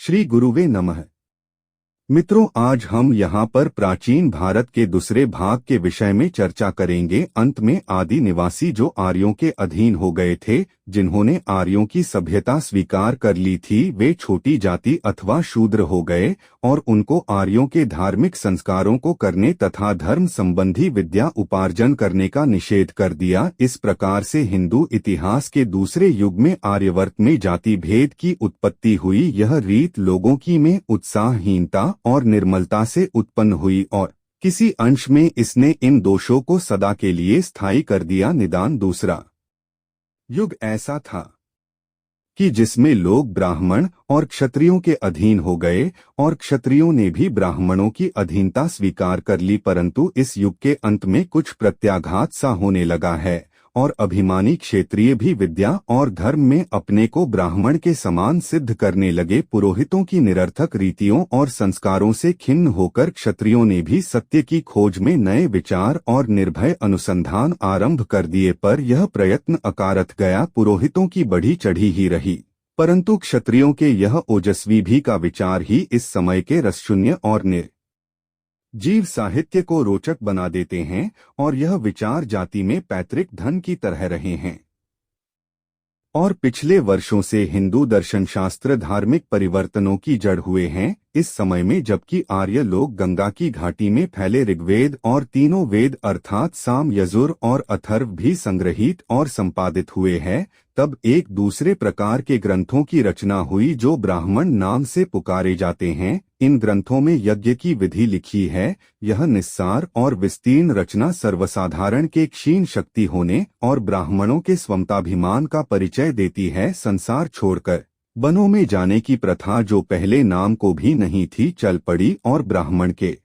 श्री गुरुवे नमः। मित्रों, आज हम यहाँ पर प्राचीन भारत के दूसरे भाग के विषय में चर्चा करेंगे। अंत में आदि निवासी जो आर्यों के अधीन हो गए थे, जिन्होंने आर्यों की सभ्यता स्वीकार कर ली थी, वे छोटी जाति अथवा शूद्र हो गए और उनको आर्यों के धार्मिक संस्कारों को करने तथा धर्म संबंधी विद्या उपार्जन करने का निषेध कर दिया। इस प्रकार से हिंदू इतिहास के दूसरे युग में आर्यवर्त में जाति भेद की उत्पत्ति हुई। यह रीत लोगों की में उत्साहहीनता और निर्मलता से उत्पन्न हुई और किसी अंश में इसने इन दोषों को सदा के लिए स्थायी कर दिया। निदान दूसरा युग ऐसा था कि जिसमें लोग ब्राह्मण और क्षत्रियों के अधीन हो गए और क्षत्रियों ने भी ब्राह्मणों की अधीनता स्वीकार कर ली। परंतु इस युग के अंत में कुछ प्रत्याघात सा होने लगा है और अभिमानी क्षेत्रीय भी विद्या और धर्म में अपने को ब्राह्मण के समान सिद्ध करने लगे। पुरोहितों की निरर्थक रीतियों और संस्कारों से खिन्न होकर क्षत्रियों ने भी सत्य की खोज में नए विचार और निर्भय अनुसंधान आरंभ कर दिए, पर यह प्रयत्न अकारथ गया। पुरोहितों की बढ़ी चढ़ी ही रही, परंतु क्षत्रियों के यह ओजस्वी भी का विचार ही इस समय के रसशून्य और जीव साहित्य को रोचक बना देते हैं और यह विचार जाति में पैतृक धन की तरह रहे हैं। और पिछले वर्षों से हिंदू दर्शन शास्त्र धार्मिक परिवर्तनों की जड़ हुए हैं। इस समय में जबकि आर्य लोग गंगा की घाटी में फैले ऋग्वेद और तीनों वेद अर्थात साम, यजुर और अथर्व भी संग्रहित और संपादित हुए हैं, तब एक दूसरे प्रकार के ग्रंथों की रचना हुई जो ब्राह्मण नाम से पुकारे जाते हैं। इन ग्रंथों में यज्ञ की विधि लिखी है। यह निस्सार और विस्तीर्ण रचना सर्वसाधारण के क्षीण शक्ति होने और ब्राह्मणों के स्वमताभिमान का परिचय देती है। संसार छोड़कर वनों में जाने की प्रथा जो पहले नाम को भी नहीं थी चल पड़ी और ब्राह्मण के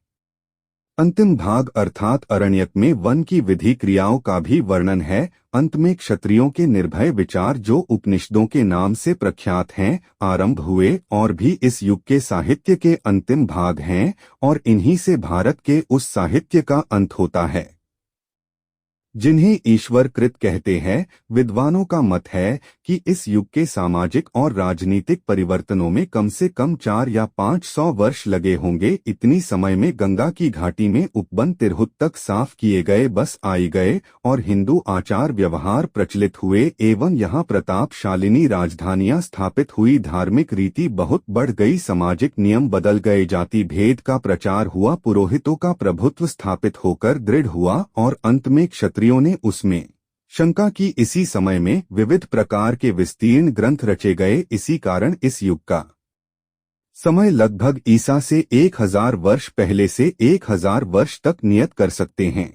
अंतिम भाग अर्थात अरण्यक में वन की विधि क्रियाओं का भी वर्णन है। अंत में क्षत्रियों के निर्भय विचार जो उपनिषदों के नाम से प्रख्यात हैं आरंभ हुए और भी इस युग के साहित्य के अंतिम भाग हैं और इन्हीं से भारत के उस साहित्य का अंत होता है जिन्हें ईश्वर कृत कहते हैं। विद्वानों का मत है कि इस युग के सामाजिक और राजनीतिक परिवर्तनों में कम से कम 400 या 500 वर्ष लगे होंगे। इतनी समय में गंगा की घाटी में उपवन तिरहुत तक साफ किए गए, बस आई गए और हिंदू आचार व्यवहार प्रचलित हुए एवं यहाँ प्रतापशालिनी राजधानियां स्थापित हुई। धार्मिक रीति बहुत बढ़ गई, सामाजिक नियम बदल गए, जाति भेद का प्रचार हुआ, पुरोहितों का प्रभुत्व स्थापित होकर दृढ़ हुआ और अंत में क्षत्रियों ने उसमें शंका की। इसी समय में विविध प्रकार के विस्तीर्ण ग्रंथ रचे गए। इसी कारण इस युग का समय लगभग ईसा से 1000 वर्ष पहले से 1000 वर्ष तक नियत कर सकते हैं।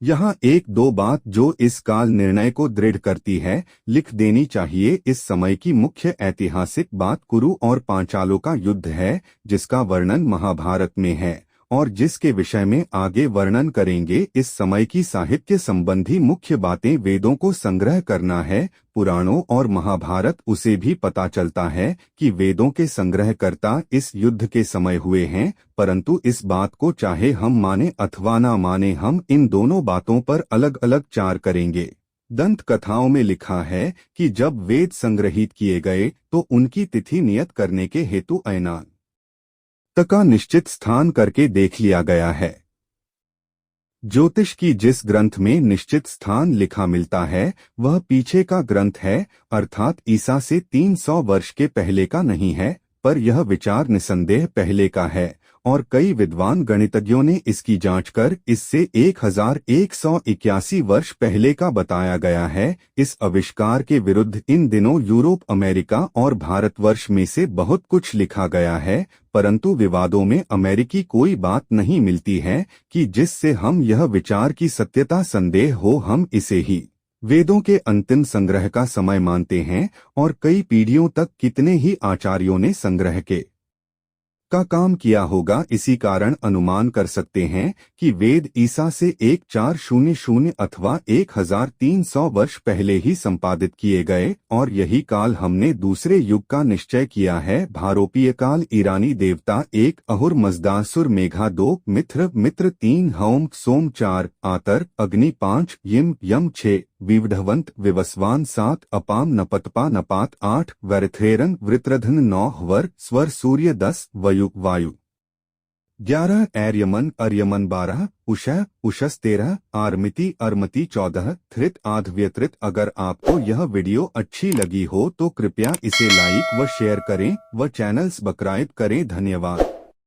यहाँ एक दो बात जो इस काल निर्णय को दृढ़ करती है लिख देनी चाहिए। इस समय की मुख्य ऐतिहासिक बात कुरु और पांचालों का युद्ध है, जिसका वर्णन महाभारत में है और जिसके विषय में आगे वर्णन करेंगे। इस समय की साहित्य संबंधी मुख्य बातें वेदों को संग्रह करना है, पुराणों और महाभारत। उसे भी पता चलता है कि वेदों के संग्रहकर्ता इस युद्ध के समय हुए हैं, परंतु इस बात को चाहे हम माने अथवा ना माने, हम इन दोनों बातों पर अलग अलग चार करेंगे। दंत कथाओं में लिखा है कि जब वेद संग्रहित किए गए तो उनकी तिथि नियत करने के हेतु ऐनान का निश्चित स्थान करके देख लिया गया है। ज्योतिष की जिस ग्रंथ में निश्चित स्थान लिखा मिलता है वह पीछे का ग्रंथ है, अर्थात ईसा से 300 वर्ष के पहले का नहीं है, पर यह विचार निसंदेह पहले का है और कई विद्वान गणितज्ञों ने इसकी जांच कर इससे 1181 वर्ष पहले का बताया गया है। इस आविष्कार के विरुद्ध इन दिनों यूरोप, अमेरिका और भारतवर्ष में से बहुत कुछ लिखा गया है, परंतु विवादों में अमेरिकी कोई बात नहीं मिलती है कि जिससे हम यह विचार की सत्यता संदेह हो। हम इसे ही वेदों के अंतिम संग्रह का समय मानते हैं और कई पीढ़ियों तक कितने ही आचार्यों ने संग्रह का काम किया होगा। इसी कारण अनुमान कर सकते हैं कि वेद ईसा से 1400 अथवा 1300 वर्ष पहले ही संपादित किए गए और यही काल हमने दूसरे युग का निश्चय किया है। भारोपीय काल ईरानी देवता 1, अहुर मजदासुर मेघा 2, मित्र 3, हौम सोम 4, आतर अग्नि 5, यम 6, विवधवंत विवस्वान 7 अपाम नपतपा नपात 8 वरथेरन वृत्रधन 9 वर स्वर सूर्य 10 वायु 11 एर्यमन अर्यमन 12 उषा उषस 13 आरमिति अरमति 14 थृत आध व्यतृत। अगर आपको यह वीडियो अच्छी लगी हो तो कृपया इसे लाइक व शेयर करें व चैनल सब्सक्राइब करें। धन्यवाद।